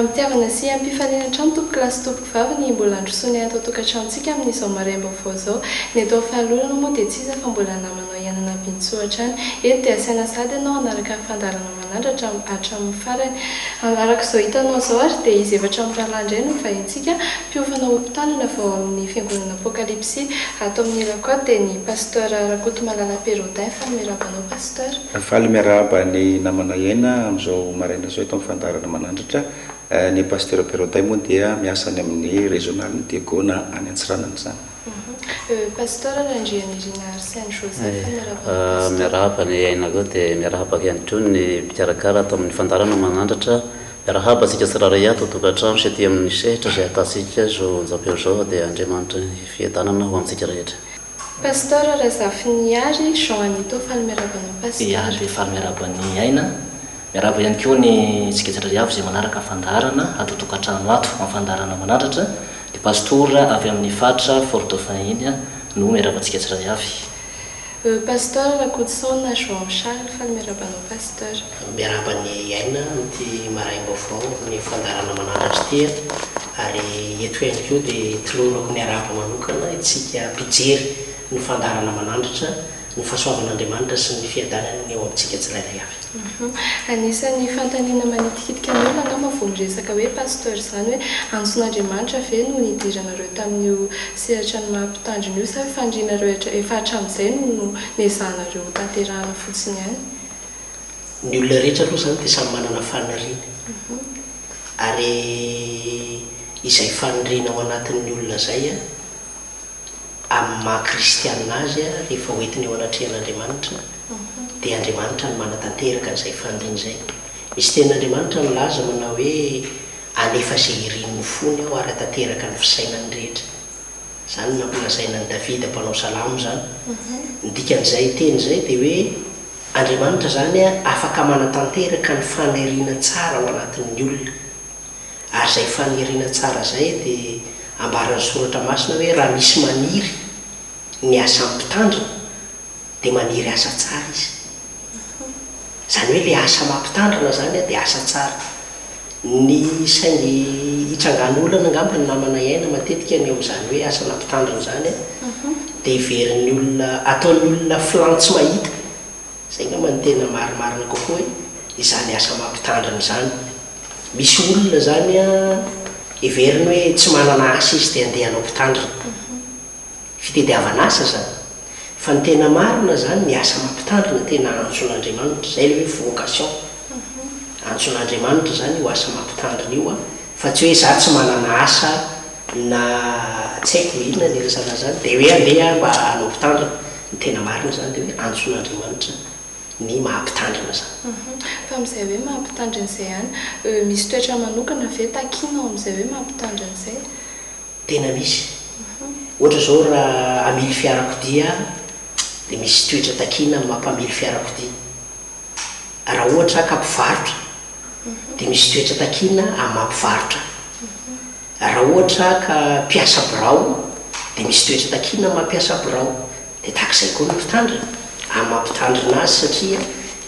Amitiavana sy ampifaliana trano tompoko lasy tompoko vavy ny mbola androsoany atao tokantranontsika amin'izao maraim-baovao zao. Ny atao fahalalana moa dia tsy iza fa mbola namanao ianana bintsohatra any. Eto dia asaina sady ianao anaraka ny fandarana manandratra hatramin'ny farany. Araka izao hitanao izao ary dia izy efatra amin'ny rahalahy indray no vahintsika mpiofana hompitandrina vao amin'ny fiangonana apokalipsy ato amin'ny lakôte dia ny pasteur Rakotomalala Perrodin. Falmerabanao pasteur. Falmeraba ny namana iaina amin'izao maraina izao eto amin'ny fandarana manandratra. Ny pasteur Perrodin moa dia miasa any amin'ny régional Diegona any Antsiranana zany. Pasteur Randrianirina Arsène Joseph miarahaba ny aina koa dia miarahaba ihany koa ny mpikarakara atao amin'ny fandarana manandratra. Miarahaba asika tsiraray ato tokantrano sy aty amin'ny sehatra izay atasika zao njampeo zao dia Andriamanitra fiadanana ho amintsika rehetra. Pasteur Razafiniary Jean Anito falmerabanao pasteur. Iary falmerabany aina. Miarahaba ihany koa ny sika tsiraray avy izay manaraka fandarana ato tokantrano ato amin'ny fandarana manandratra. Di pastora avy amin'ny fatra Fort-Dauphin no miarabantsika tsiraray avy. Pasteur Rakotosaona João Charles falmerabanao pasteur. Miarabany aina ty maraim-baovao ny fandarana manandratra tia ary eto ihany koa dia tilonako ny araba manokana itsika mpijery ny fandarana manandratra ny fahasoavan'Andriamanitra sy ny fiadanany eo amintsika tsirairay avy. Anisan'ny fantaniana manitikitika ny olona angamba vao miresaka hoe pasteur izany hoe antson'Andriamanitra ve no nidiranareo tamin'io sehatra ny mahampitandrina io sa fandrianareo efa hatramin'izay no nezahanareo tanterahana fotsiny ihany? Ny olona rehetra aloha izany dia samy manana faniriana ary izay faniriana ao anatin'ny olona izay amin'ny maha-kristianina azy rehefa hoentiny eo anatrehan'Andriamanitra dia Andriamanitra no manatanteraka an'izay faniriana izay. Misy tenin'Andriamanitra milaza manao hoe anefa izay irin'ny fony aho ary hatanteraka ny fisainany rehetra. Izany nampilazaina ny Davida mpanao salamo izany. Ny dikan'izay teny izay dia hoe Andriamanitra izany afaka manatanteraka ny faniriana tsara ao anatin'ny olona. Ary izay faniriana tsara izay dia ambaran'ny soratra masina hoe raha misy maniry ny asa mampitandrina dia maniry asa tsara izy. Izany hoe ilay asa mampitandrina izany dia asa tsara. Ny saingy hitrangan'olana angamba ny namana iaina matetika ny eo amin'izany hoe asa mampitandrina izany dia iverin'ny olona ataon'ny olona filantsy mahita. Izay angamba ny tena marimarina kokoa hoe izany asa mampitandrina izany. Misy olona izany iveriny hoe tsy manana asa izy dia andeha hanao mpitandrina. Fitediavana asa izany. Fa ny tena marina izany ny asa mampitandrina tena antson'Andriamanitra. Izay ilay hoe vocation. Antson'Andriamanitra izany io asa mampitandrina io fa tsy hoe izaho tsy manana asa na tsy haiko inona ny resana izany dia hoe andeha mba hanao mpitandrina. Ny tena marina izany dia hoe antson'Andriamanitra ny mahampitandrina izany. Fa amin'izay hoe mahampitandrina izay ihany misy toetra manokana ve takianao amin'izay hoe mahampitandrina izay? Tena misy. Ohatra izao raha hamily fiarakodia dia misy toetra takiana amin'ny mampamily fiarakodia. Raha ohatra ka mpivarotra dia misy toetra takiana amin'ny mampivarotra. Raha ohatra ka mpiasa birao dia misy toetra takiana amin'ny mampiasa birao. Dia tahak'izay koa ny mpitandrina amin'ny mampitandrina azy satria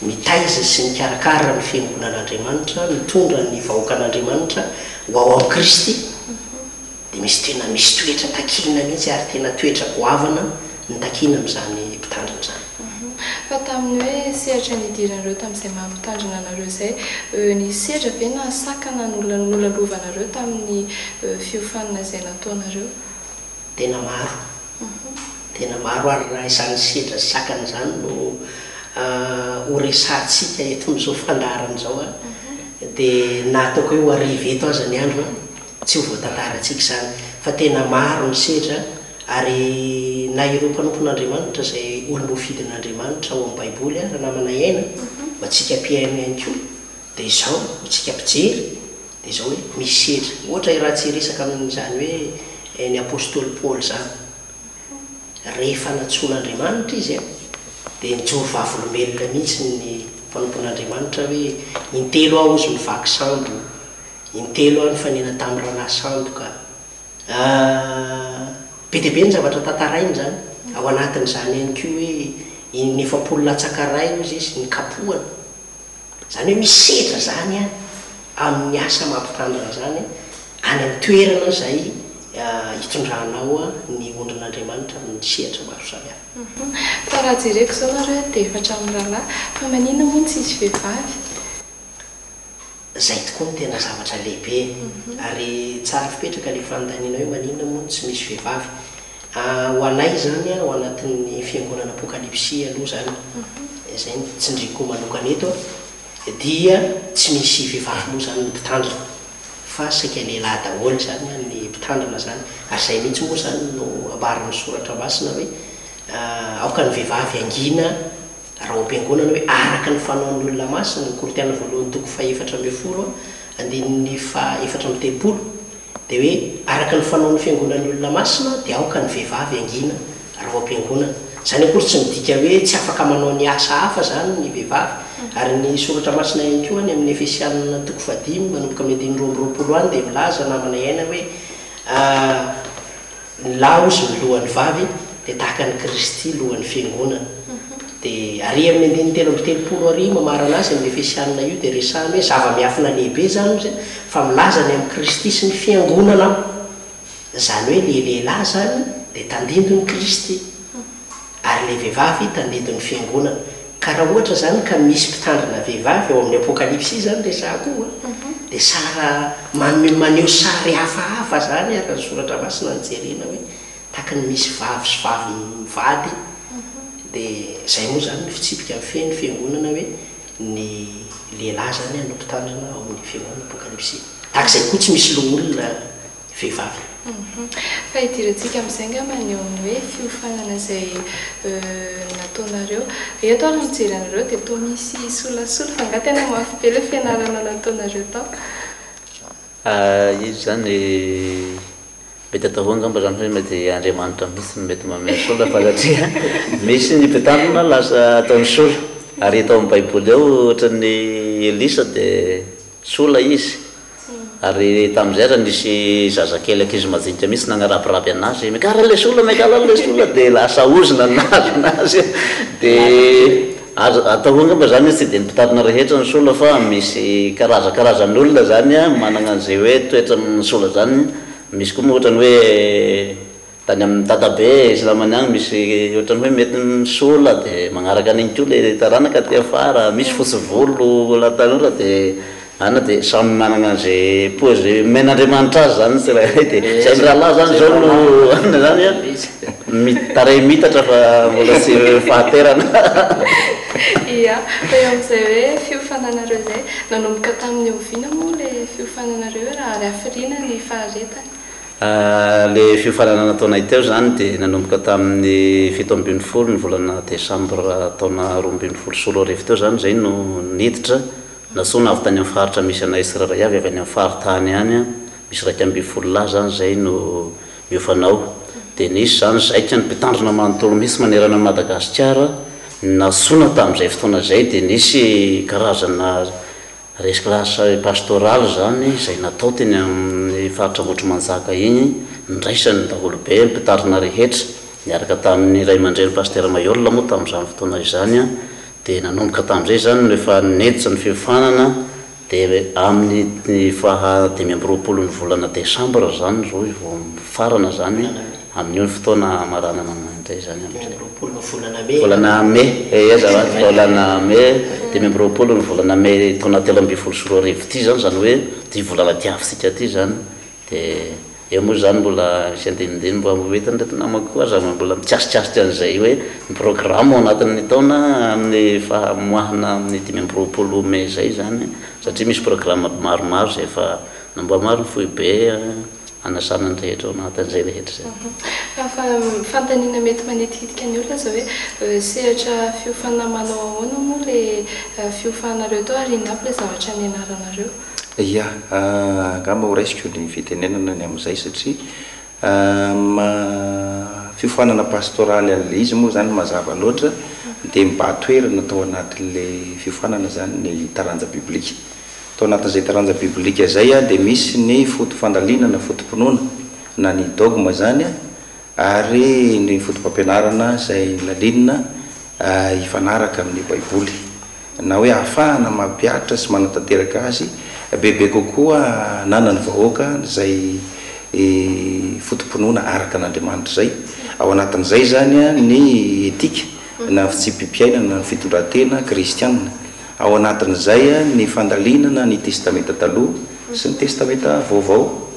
mitaiza sy mikarakara ny fiangonan'Andriamanitra, mitondra ny vahoakan'Andriamanitra ho ao amin'ny Kristy. Dia misy toetra takiana mihitsy ary tena toetra goavana ny takiana amin'izany mpitandrina izany. Fa tamin'ny hoe sehatra nidiranareo tamin'izay mahampitandrina anareo izay ny sehatra ve na sakana nolalovanareo tamin'ny fiofanana izay nataonareo? Tena maro. Tena maro ary raha izany sedra sakana izany no horesantsika eto amin'izao fandarana izao dia na ataoko hoe ho ariva eto aza ny andro tsy ho voatantarantsika izany fa tena maro ny sedra ary na ireo mpanompon'Andriamanitra izay olom-bofidin'Andriamanitra ao amin'ny baiboly raha namana iaina mba tsika mpiaino ihany koa dia izao tsika mpijery dia izao hoe misy sedra. Ohatra raha tsy resaka amin'izany hoe ny apôstôly Paoly izany. Rehefa natsoan'Andriamanitra izy dia nijoro vavolombelona mihitsy ny mpanompon'Andriamanitra hoe intelo aho izy mivaky sambo, intelo aho ny fanena tamin'ny ranahy sandoka. Be dia be ny zavatra tantarainy izany. Ao anatin'izany ihany koa hoe ny efapolo latsaka ray izy ny kapohana. Izany hoe misy sedra izany amin'ny asa mampitandrina zany any amin'ny toerana zay hitondranao ny ondrin'andriamanitra ny sehatra maro samihafa. Fa raha jereko zao nareo dia efatra amin'ny rahalahy fa manina moa tsy izy vehivavy zay tokoa ny tena zavatra lehibe ary tsara fipetraka le fanontaniana hoe maninona moa tsy misy vehivavy. Ho anay zany ho anatin'ny fiangonana apokalipsia aloha zany zay tsindriko manokana eto dia tsy misy vehivavy moa zany ny mpitandrina fa saika lehilahy daholo zany ny mpitandrina zany ary zay mihitsy moa zany no ambarin'ny soratra masina hoe aoka ny vehivavy angina raha am-piangonana hoe araka ny fanaon'ny olona masina ny Korinthiana voalohany toko 4:10 andininy 4:30 dia hoe araka ny fanaon'ny fiangonan'ny olona masina dia aoka ny vehivavy angina raha am-piangonana. Zany akory tsy midika hoe tsy afaka manao ny asa hafa zany ny vehivavy ary ny soratra masina ihany koa any amin'ny Efesianina toko 5 manomboka amin'ny 2:20 any dia milaza namana iaina hoe ny lahy ozy ny lohan'ny vavy dia tahaka ny Kristy lohan'ny fiangonana. Dia ary amin'ny 3:30 mamarana azy amin'ny Efesianina io dia resahany hoe zava-miafina lehibe zany izy fa milaza ny amin'ny Kristy sy ny fiangonana zany hoe le lehilahy zany dia tandindo ny Kristy ary le vehivavy tandindo ny fiangonana. Ka raha ohatra zany ka misy mpitandrina vehivavy ao amin'ny apokalipsia zany resahako dia sara maneho sary hafahafa zany araka ny soratra masina nijerena hoe tahaka ny misy vavy sy vavy mivady dia zay moa zany ny fitsipika amin'ny feny fiangonana hoe ny lehilahy zany no mpitandrina ao amin'ny fiangonana apokalipsia tahaka izay koa tsy misy loholona vehivavy. Fa hidirantsika amin'izay ngamba ny eo amin'ny hoe fiofanana izay nataonareo eto ary mijery anareo dia toa misy solasola fa nga tena mafy be le fianarana nataonareo tao. Izy zany mety atao hoe ngamba zany hoe mety Andriamanitra mihitsy mety manome sola fa satria misy ny mpitandrina lasa ataony sola ary atao amin'ny baiboly ao ohatran'ny Elisa dia sola izy. Ary tamin'izay raha nisy zazakely ankizy majinika mihitsy nagnarapirapy anazy mikara le sola dia lasa ozona nazy dia atao hoe ngamba zany tsy dia nipitandrina rehetra ny sola fa misy karazakarazan'ny olona zany manana an'izay hoe toetra ny sola zany. Misy koa moa ohatrany hoe tany amin'ny tatabe izy namany agny misy ohatrany hoe mety ny sola dia magnaraka an'igny koa le taranaka ty afara misy fotsy volo latanora dia ana dia samy manana an'izay pozy men'Andriamanitra azy zany tsy raha dia zay rahalahy zany zao no ana zany taray mitatra fa mbola tsy fahaterana. Ia fa eo amin'izay hoe fiofananareo zay nanomboka tamin'ny oviana moa le fiofananareo raha ary hafiriana ny faharetany. Le fiofanana nataonay teo zany dia nanomboka tamin'ny 7 ny volana Desambra taona 2011 teo zany zay no niditra nasona avy tany amin'ny faritra misy anay Israely avy any amin'ny faritany any misy 2 lahy zany zay no miofanao dia nisy zany zaika ny mpitandrina manontolo mihitsy manerana Madagasikara nasona tamin'izay fotoana zay dia nisy karazana resclase pastoral zany izay natao teny amin'ny faritra Ambotrimanjaka igny ndraisany daholo be mpitandrina rehetra niaraka tamin'ny ray aman-dreny pasteur Mayor moa tamin'izany fotoana izany dia nanomboka tamin'izay zany rehefa neditra ny fiofanana dia amin'ny 5 ny volana Desambra zany zao vao farana zany amin'io fotoana maranana amin'izay zany volana Mai volana Mai 20 ny volana Mai taona 3 ty zany zany hoe ty volana tiavitsika ty zany dia eo moa zany mbola misy andinindiny mbo amovetany ndraiky namako koa zany mbola mitsiasitsiasitra an'izay hoe ny programme ao anatin'ny taona amin'ny fahamoahana amin'ny 5 Mai zay zany satria misy programme maromaro zay efa namboamaro ny fohy be anasana ny rehetra ao anatin'izay rehetra zay. Fa fantaniana mety manetikitika ny olona zao hoe sehatra fiofana manao ahoana moa le fiofanareo tao ary inapy le zavatra nianaranareo. Ia ngamba ho raisiko ny fitenenana ny amin'izay satria fiofanana pastoraly an'le izy moa zany mazava loatra dia mibatoerana tao anatin'le fiofanana zany ny taranja biblika. Tao anatin'izay taranja biblika zay dia misy ny fotom-pandalinana fotom-pinoana na ny dogma zany ary ny fotom-pampianarana izay lalinina hifanaraka amin'ny baiboly na hoe ahafahana mampiaritra sy manatanteraka azy bebe kokoa nanany vahoaka zay fotomponoana araka an'Andriamanitra zay ao anatin'izay zany ny etika na fitsipimpiainana ny fitondratena kristianina ao anatin'izay ny fandalinana ny testamenta taloha sy ny testamenta vaovao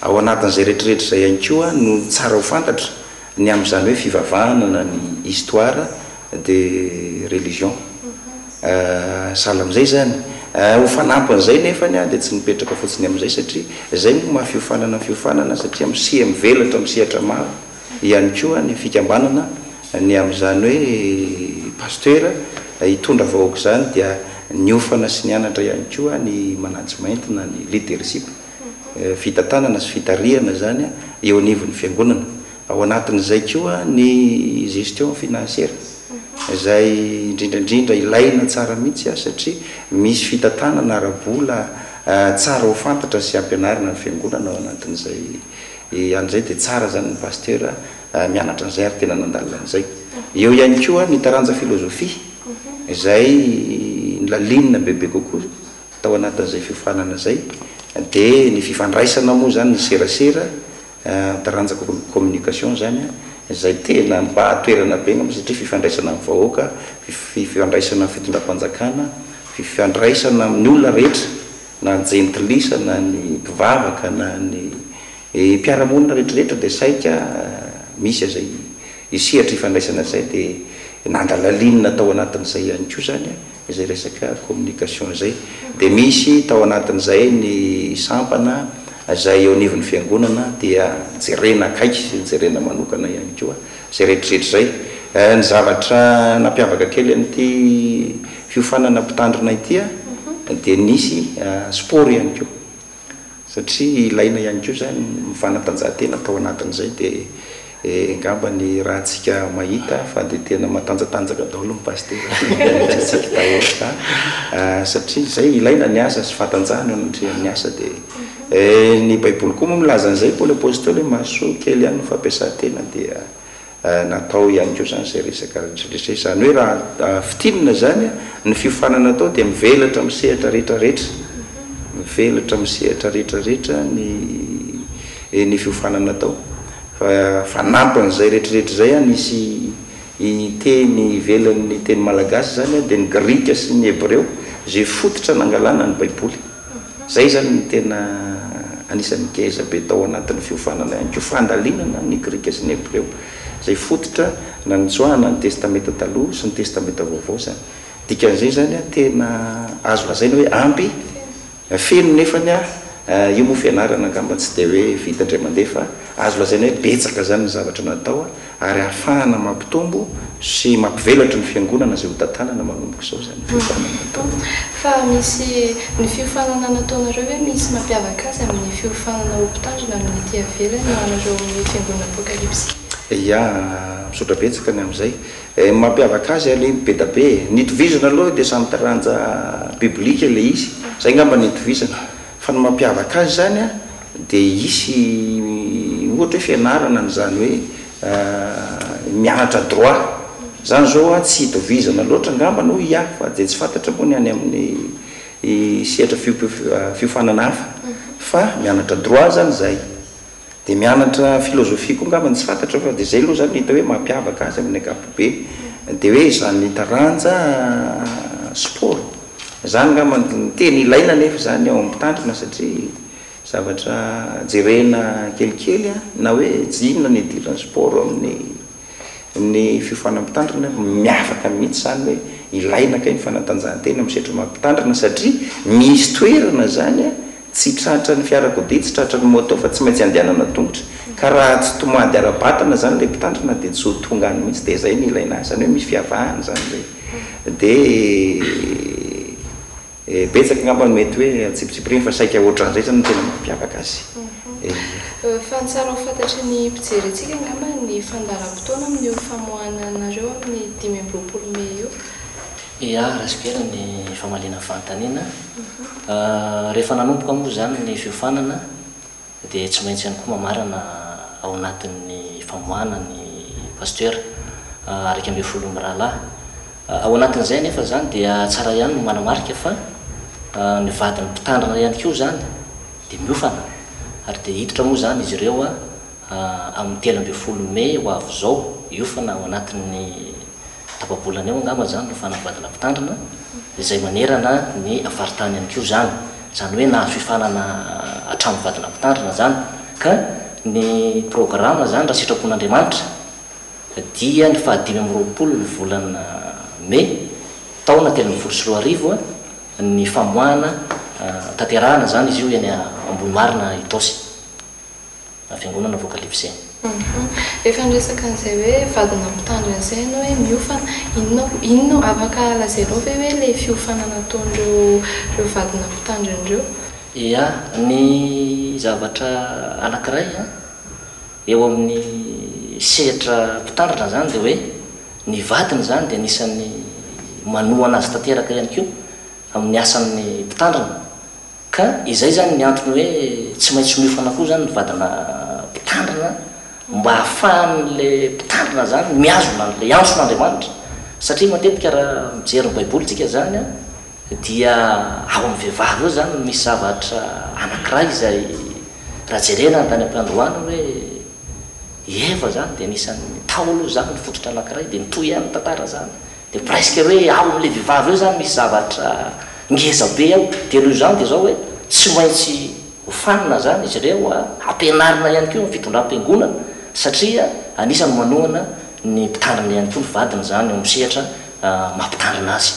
ao anatin'izay rehetrarehetra zay ihany koa no tsara ho fantatra ny amin'izany hoe fivavahanana ny histoire de religion sahala amin'izay zany ho fanampan'izay nefany dia tsy mipetraka fotsiny amin'izay satria zay no mahafiofanana fiofanana satria misia mivelatra misehatra maro ihany koa ny fikambanana ny amin'izany hoe pasteur hitondra vahoaka zany dia niofana sy nianatra ihany koa ny management na ny leadership fitantanana sy fitariana zany eo anivon'ny fiangonana ao anatin'izay koa ny gestion financière zay indrindrandrindra ilaina tsara mihitsy satria misy fitantanana arabola tsara ho fantatra sy ampianarina ny fiangonana ao anatin'izay an'izay dia tsara zany ny pasteur mianatra an'izay ary tena nandalina an'izay eo ihany koa ny taranja filozofia zay lalinina bebe kokoa tao anatin'izay fiofanana zay dia ny fifandraisana moa zany ny serasera taranja communication zany zay tena mba-toerana be ngam satria fifandraisana amin'ny vahoaka fifandraisana amin'ny fitondram-panjakana fifandraisana amin'ny olona rehetra na jentilisa na ny mpivavaka na ny mpiaramonina rehetrarehetra dia saika misy zay isihatra ifandraisana zay dia nandalalinina tao anatin'izay ihany koa zany izay resaka communication zay dia misy tao anatin'izay ny sampana zay eo anivon'ny fiangonana dia jerena akaiky jerena manokana ihany koa zay rehetrarehetra zay ny zavatra nampiavaka kely an'ity fiofanana mpitandrina itya dia nisy sport ihany koa satria ilaina ihany koa zany mifanatanjahantena tao anatin'izay dia ngamba ny raha tsika mahita fa dia tena matanjatanjaka daholo mipasiteratsika tahoaka satria zay ilaina ny asa sy fatanjahana ny asa dia ny baiboly koa moa milaza an'izay paoly apôstôly mahasoa kely ihany no fampiasantena dia natao ihany koa zany zay resaka rehetrarehetra zany hoe raha fitinina zany ny fiofanana atao dia mivelatra misehatra rehetrarehetra mivelatra misehatra rehetrarehetra ny fiofanana atao fa nampan'izay rehetrarehetra zay nisy teny ivelan'ny teny malagasy zany dia ny grika sy ny hebreo zay fototra nangalana ny baiboly zay zany ny tena anisan'ny geza be tao anatin'ny fiofanana ihany koa fandalinana ny grika sy ny hebreo zay fototra na nitsoahana ny testamenta taloha sy ny testamenta vaovao zany dikan'izay zany tena azo lazaina hoe ampy feno nefany io moa fianarana angamba tsy dia hoe vita indray mandeha fa azo lazaina hoe betsaka zany ny zavatra natao ary ahafahana mampitombo sy mampivelatra ny fiangonana zay ho tantanana manomboka izao zany fiofanana natao fa misy ny fiofanana nataonareo hoe misy mampiavaka azy amin'ny fiofanana ho mpitandrina amin'ny ity avelany anareo amin'ny fiangonana apokalypsy ia misaotra betsaka ny amin'izay mampiavaka azy ale be da be nitovizana aloha dia samy taranja biblika le izy zay ngamba nitovizana fa ny mampiavaka azy zany dia isy ohatra hoe fianarana n'izany hoe mianatra droit zany zao tsy hitovizana loatra ngamba no ia fa dia tsy fantatra moa ny any amin'ny sehatra fiofanana hafa fa mianatra droit zany zay dia mianatra filozofia koa ngamba tsy fantatra fa dia zay aloha zany hita hoe mampiavaka azy amin'ny akapobe dia hoe zany taranja sport zany ngamba teny ilaina nefa zany ao ampitandrina satria zavatra jerena kelikely na hoe jinona ny idirana sport amin'ny fiofanam-pitandrina miafaka mihitsy zany hoe ilaina kay ny fanatanjahantena misetra mampitandrina satria misy toerana zany tsy tratra ny fiarakodia tsy tratra ny moto fa tsy maintsy andehanana tongotra ka raha tsy tomady ara-batana zany le mpitandrina dia tsy ho tonga any mihitsy dia zay ny ilaina azy zany hoe misy fiavahana zany zay dia betsaka ngamba mety hoe tsipitsipireny fa saika ohatran'izay zany tena mampiavaka azy fa ny tsara ho fantatry ny mpijery antsika ngamba ny fandaram-potoana amin'io famoahana anareo amin'ny 5 Mey io ia rahasikera ny famalina fanontaniana rehefa nanomboka moa zany ny fiofanana dia tsy maintsy ihany koa mamarana ao anatin'ny famoahana ny pasteur araka 12 rahalahy ao anatin'izay nefa zany dia tsara ihany no manamarika fa ny vadiny mpitandrina ihany koa zany dia miofana ary dia hiditra moa zany izy ireo amin'ny 13 May ho avy zao iofana ao anatin'ny tapabolana eo angamba zany no fanavadina mpitandrina izay manerana ny avaritany ihany koa zany hoe nahazo ifanana hatramin'ny vadina mpitandrina zany ka ny programa zany raha sitrapon'Andriamanitra dia ny 520 ny volana May taona 2024 ny famoahana tanterahana zany izy io eny ambony marina Itosy fiangonana vokalipsy. Efa ndresaka an'izay hoe vadina mpitandrina izay ianao hoe miofana inona afaka lazainao ve hoe le fiofanana ataon'ireo vadina mpitandrina ireo? Ia, ny zavatra anankiray eo amin'ny sehatra mpitandrina zany dia hoe ny vadiny zany dia anisan'ny manohana azy tanteraka ihany koa amin'ny asan'ny mpitandrina ka izay zany ny antony hoe tsy maintsy miofana koa zany ny vadina mpitandrina mba ahafahan'le mpitandrina zany miazona n'le antson'Andriamanitra satria matetika raha mijery ny baiboly tsika zany dia ao amin'ny vehivavy eo zany misy zavatra anankiray izay raha jerena tany am-piandroana hoe eva zany dia anisan'ny taolo zany ny fototra anankiray dia mitohy ihany tantara zany dia presque hoe ao amin'le vehivavy eo zany misy zavatra ngeza be ao dia loha zany dia zao hoe tsy maintsy hofanina zany izy ireo ampianarina ihany koa fitondram-piangonana satria anisany manohana ny mpitandrina ihany koa ny vadiny zany eo misehatra mampitandrina azy.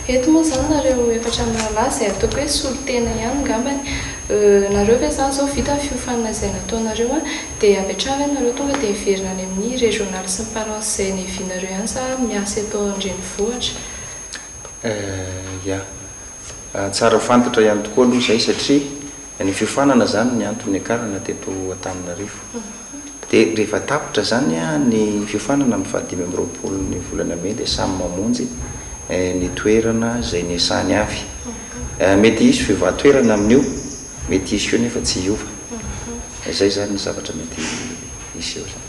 Eto moa zany nareo efatra malaza ataoko hoe solotena ihany ngambany nareo ve zany zao vita fiofanana izay nataonareo dia apetrava nareo tonga dia hiverina any amin'ny régional sy ny paroisse izay nevinareo ihany sa miasa eto andrenivohitra? Ya tsara fantatra ihany tokoa aloha izay satria ny fiofanana zany ny antony akarana teto Antananarivo dia rehefa tapitra zany ny fiofanana amin'ny 520 ny volana May dia samy mamonjy ny toerana izay niasany avy mety hisy fivatoerana amin'io mety hisy io nefa tsy hiova izay zany ny zavatra mety hisy eo zany.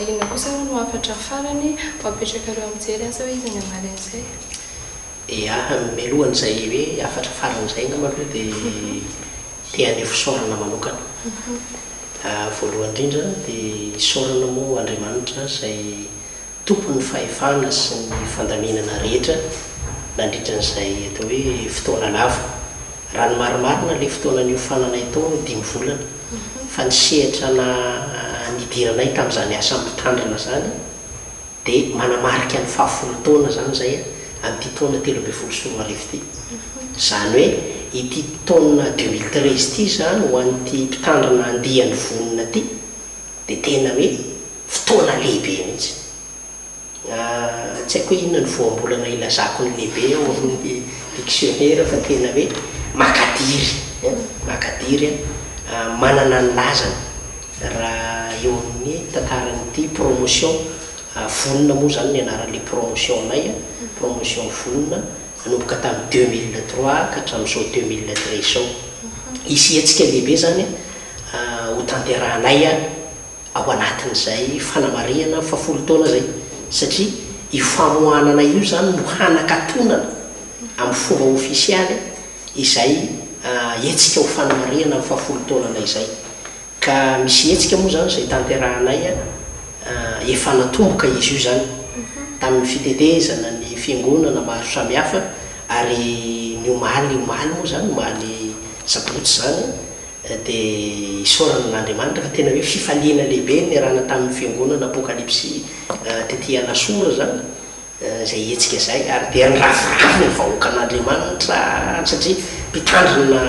Inona kosa no afatra farany apetraka ireo amin'jery asa hoe izy ny amalen'izay? Ia, mialohan'izay hoe afatra faran'izay angamba aloha dia tiany fisaorana manokana. Voalohany indrindra dia isaorana moa Andriamanitra izay tompony fahefana sy ny fandaminana rehetra nandritran'izay atao hoe fotoana lava. Raha ny marimarina ilay fotoana niofanana itao 5 volana fa ny sehatra nidiranay tamin'izany asa mpitandrina zany dia manamarika ny 10 taona zany zay amin'ity taona 2024 ity. Zany hoe ity taona 2013 ity zany ho an'ity mpitandrina andihan'ny vonona ity dia tena hoe fotoana lehibe mihitsy. Tsy haiko hoe inona ny voambolana ilazako ny lehibe ao amin'ny dictionnaire fa tena hoe makadiry manana ny lazany raha eo amin'ny tantaran'ity promotion vonona moa zany ny anaran'le promotion anay promotion vonona nanomboka tamin'ny 2003 ka hatramin'izao 2013 zao isy hetsika lehibe zany ho tanterahanay ao anatin'izay fanamariana 10 taona zay satria io famohanana io zany no hanakatonana amin'ny fomba ofisialy izay hetsika ho fanamariana amin'ny 10 taonana izay ka misy hetsika moa zany izay tanterahanay efa natomboka izy io zany tamin'ny fitetezana ny fiangonana maro samihafa ary ny omaly moa zany omaly sabotsy zany dia isaorana n'Andriamanitra fa tena hoe fifaliana lehibe ny rahana tamin'ny fiangonana apokalipsy tetỳ Anasora zany izay hetsika izay ary dia niravoravo ny vahoaka an'Andriamanitra satria mpitandrina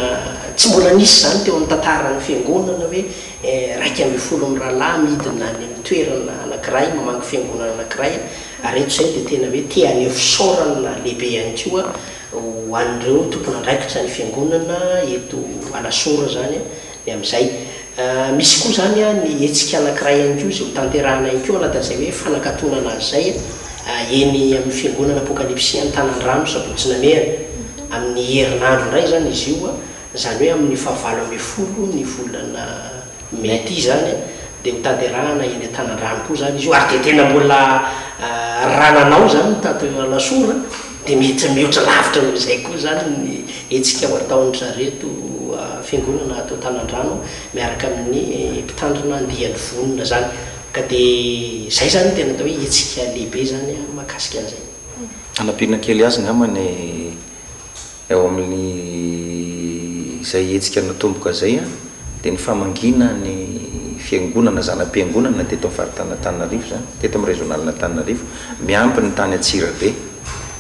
tsy mbola nisy zany teo amin'ny tantaran'ny fiangonana hoe 120 rahalahy midina any amin'ny toerana anankiray mamangy fiangonana anankiray ary eto izay dia tena hoe tiany fisaorana lehibe ihany koa ho an'ireo tompony andraikitra ny fiangonana eto Anasora zany ny amin'izay misy koa zany ny hetsika anankiray ihany koa izay ho tanterahana ihany koa anatin'izay hoe fanakatonana azy zay eny amin'ny fiangonana apokalipsy Antanandrano Sabotsynamehana amin'ny herinandro indray zany izy io zany hoe amin'ny 19 ny volana May ity zany dia ho tanterahana eny Antanandrano koa zany izy io ary dia tena mbola rananao zany tato lasora dia mety mihoatra lavitra noizay koa zany ny etsika ho ataon'ny zareto fiangonana atao tanan-drano miaraka amin'ny mpitandrina andihan'ny vonona zany ka dia zay zany tena atao hoe etsika lehibe zany mahakasika an'izay anampiana kely azy ngamany eo amin'ny izay etsika natomboka zay a dia ny famangina ny fiangonana zanam-piangonana teto amin'ny faritana-Antananarivo zany teto amin'ny régionalna Antananarivo miampy ny tany Antsirabe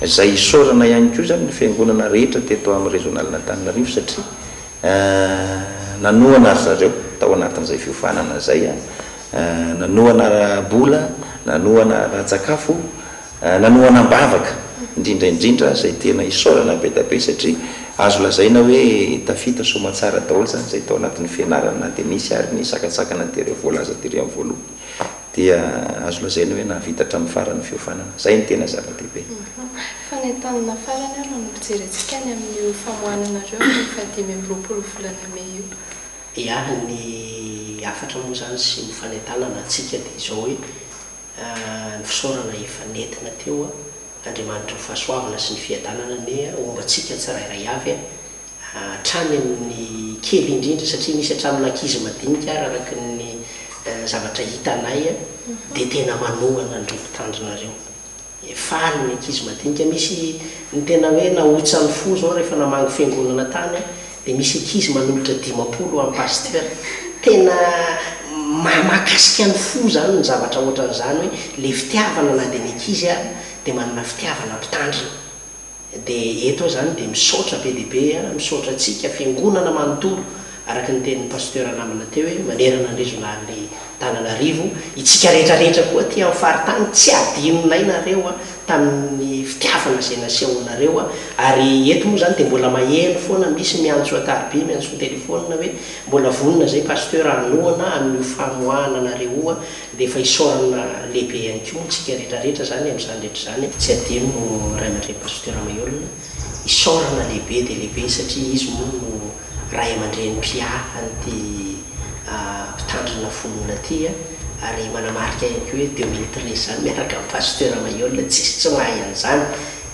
zay isaorana ihany koa zany ny fiangonana rehetra teto amin'ny régionalna Antananarivo satria nanoana ry zareo tao anatin'izay fiofanana zay nanoana bola nanoana ratsakafo nanoana mbavaka indrindraindrindra zay tena isaorana be da be satria azo lazaina hoe tafita somatsara daholo zany zay tao anatin'ny fianarana dia nisy ary ny sakatsakana tereo voalaza tery amin'ny voalohany dia azo lazaina hoe nahavita hatramin'ny farany fiofanana zay ny tena zava-dehibe fanentanana farany ary mampijerentsika ny amin'ny famohananareo ny 2020 volana May io ia ny afatra moa zany sy ny fanentanana atsika dia izao hoe ny fisaorana efa nentina teo Andriamanitra ny fahasoavana sy ny fiadanana ny ombantsika tsirairay avy hatrany amin'ny kely indrindra satria misy hatramin'ny ankizy madinika ary araka ny zavatra hita anay dia tena manohana ny mpitandrinareo faly ny ankizy madinika misy ny tena hoe nahotsany fo zao rehefa namangy fiangonana tany dia misy ankizy manolotra 50 amin'ny pasteur tena mahakasika ny fo zany ny zavatra ohatran'izany hoe le fitiavana na dia ny ankizy dia manana fitiavana mpitandrina dia eto zany dia misaotra be dehibe misaotra atsika fiangonana manontolo araka ny tenin'ny pasteur namana teo hoe manerana ny régionaly Antananarivo itsika rehetrarehetra koa ty amin'ny faritany tsy adinonay nareo tamin'ny fitiavana zay nasehonareo ary eto moa zany dia mbola maheno foana misy miantso atarby miantso telefôna hoe mbola vonona zay pasteur anoana amin'ny famoahana anareo dia efa isaorana lehibe ihany koa tsika rehetrarehetra zany amin'izany rehetra zany tsy adino ray aman-dreny pasteur Maïolina isaorana lehibe dia lehibe satria izy moa no ray aman-dreny mpia an'ity mpitandrina fonona ty ary manamarika ihany koa hoe 2013 zany miaraka amin'ny pasteur Maïolina tsisy tsy mahay an'izany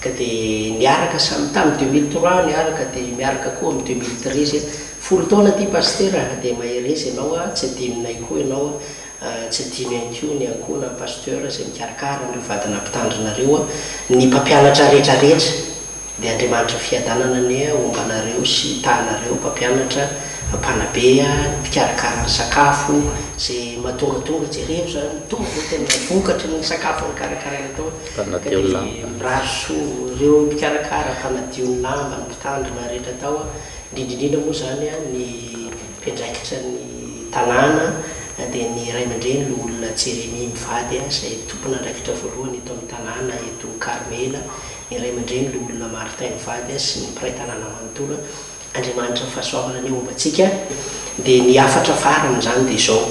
ka dia niaraka samy tamin'ny 2003 niaraka dia miaraka koa amin'ny 2013 folo taona ty pasteur dia maherezy ianao tsy adinonay koa ianao tsy adino ihany koa ny ankona pasteur zay mikarakara ny vadina mpitandrinareo ny mpampianatra rehetrarehetra dia Andriamanitra fiadanana ny ombanareo sy tahanareo mpampianatra mpanabe mpikarakara ny sakafo zay mahatongatonga jereo zany tonga tena vokatra ny sakafo ny karakarana atao raso ireo mpikarakara mpanadio ny lamba ny mpitandrina rehetra tao indrindrindrindra moa zany ny mpiandraikitra ny tanàna dia ny ray aman-dreny ny olona Jeremia mivady zay tompona andraikitra voalohany eto amin'ny tanàna eto Karmela ny ray aman-dreny ny olona Martin mivady sy ny mpiray tanàna manontolo Andriamanitra fahasoavana ny ombantsika dia ny afatra farany zany dia izao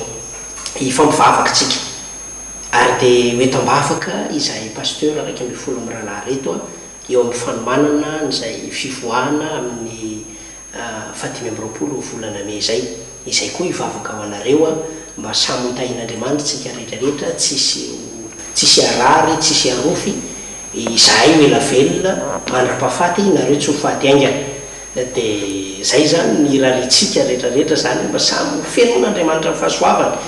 ifampivavaka tsika ary dia hoetam-bavaka izay pasteur araiky ambin'ny 10 miraharaha reto eo amin'ny fanomanana nyzay fivoahana amin'ny 2020 volana May zay izay koa hivavaka ho anareo mba samy mitahin'Andriamanitra tsika rehetrarehetra tsisy arary tsisy arofy izahay mila velona mandra-pahafaty nareo tsy ho faty aingana dia zay zany ny raritsika rehetrarehetra zany mba samy fenon'Andriamanitra ny fahasoavana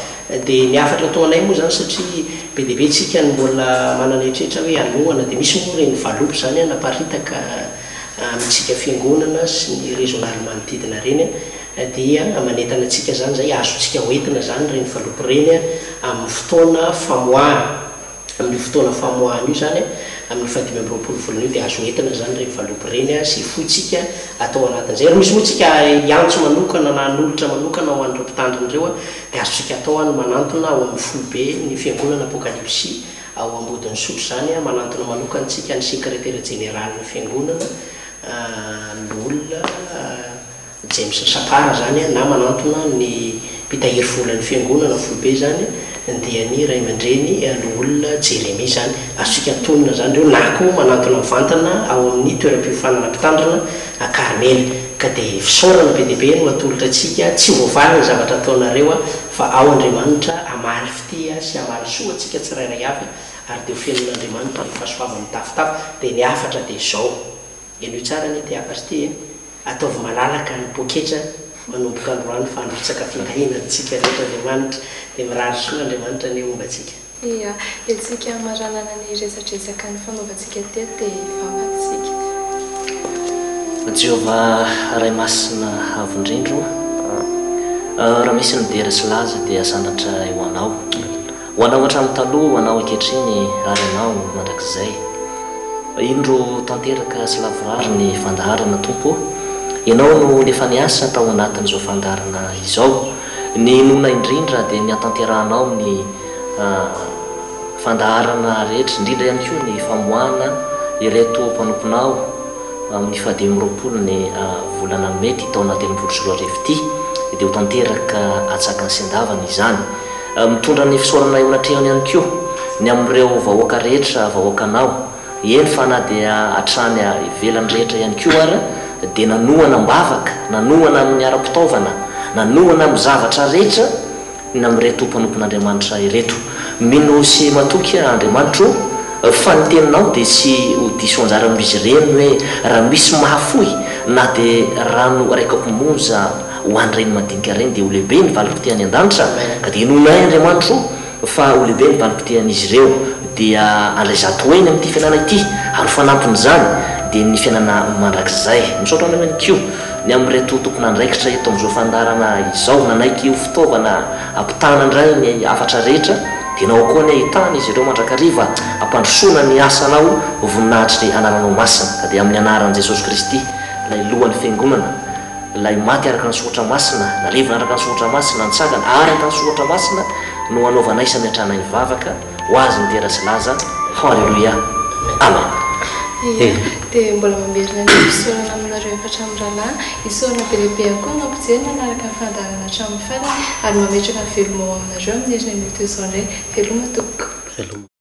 dia ny afatra atao anay moa zany satria be dehibe tsika ny mbola manana eritreretra hoe anoana dia misy moa reny valopy zany naparitaka amintsika fiangonana sy ny régionaly manodidina reny dia manentana atsika zany zay azotsika hoentina zany reny valopy reny amin'ny fotoana famoahana amin'ny fotoana famoahana io zany amin'ny 2020 volana io dia azo entina zany reny valopy reny sy fotsika atao anatin'izay ary misy moa tsika iantso manokana na nolotra manokana ho an'ireo mpitandrin'ireo dia azotsika atao any manantona ao amin'ny folobe ny fiangonana Apokalypsy ao ambodin'ny sotro zany manantona manokana tsika ny secrétaire général ny fiangonana l'olona James Sapara zany na manantona ny mpitahiry volan'ny fiangonana folobe zany dia ny ray aman-dreny olona Jeremia zany azotsika tonona zany reo na koa manantona mivantana ao amin'ny toeram-piofanana mpitandrina Karmela ka dia fisaorana be dehibe no atolotra atsika tsy voavalina ny zavatra ataonareo fa ao Andriamanitra amaly fitia sy amaly soa atsika tsirairay avy ary dia ho fiainan'andriamanitra ny fahasoavany tafotafo dia ny afatra dia zao eno tsara ny tiakasy ty ataovy malalaka ny poketra manomboka androany fandrotsaka fitahinantsika rehetraandriamanitra dia mirary soa andriamanitra ny ombatsika ia itsika maranana ny resatresaka ny fanaovantsika te dia vavatsika Jehovah ray masina avondrindro raha misy nidera sy laza dia sandratra eo anao ho anao hatramin'ny taloha ho anao ankehitriny ary anao mandrakizay indro tanteraka sy lavorary ny fandaharana tompo ianao no nefa niasa tao anatin'izao fandaharana izao ny nona indrindra dia ny atanterahanao ny fandaharana rehetra indrindra ihany koa ny famoahana ireto mpanomponao amin'ny fahadimy-roapolo ny volana mety tao anaty enimpolo sy roa arivo ity dia ho tanteraka atsaka ny sendavana izany mitondra ny fisaorana eo anatrehany ihany koa ny amin'ireo vahoaka rehetra vahoakanao eny fa na dia hatrany ivelany rehetra ihany koa ary dia nanohana mbavaka nanohana amin'ny ara-pitaovana nanohana amin'ny zavatra rehetra ny amin'ireto mpanompon'andriamanitra ireto mino sy matoky andriamanitro fa ny teninao dia sy ho diso anjara amin'izy ireny hoe raha misy mahafoy na dia rano raika-pomonja ho an'ireny madinika ireny dia ho lehibe ny valim-poteany an-danitra ka dia inonay andriamanitro fa ho lehibe ny valim-potean'izy ireo dia andraizato eny amin'ity fiainana ity ary fanampin'izany dia ny fiainana mandrakizay misaotra any ihany koa ny amin'ireto tompona andraikitra eto amin'izao fandarana izao nanaiky ho fitaovana ampitana indray ny afatra rehetra dia nao koa ny ahitana izy ireo mandrakariva ampandrosoana ny asanao voninahitry anaranao masina ka dia amin'ny anaran'i Jesosy Kristy ilay lohan'ny fiangonana ilay maty araka ny sotra masina nalevina araka ny sotra masina nitsangana araka ny sotra masina no anaovanay samy hatrana ny vavaka ho azy ny tera sy laza halleluia amen dia mbola mamerina ny fisaorana aminareo efatra amin'ny rahalahy isaorana be lehibe koa nampijery manaraka ny fandarana hatramin'ny farany ary mametraka ny veloma ao aminareo amin'ny herin'ny mito izao indray veloma tompoko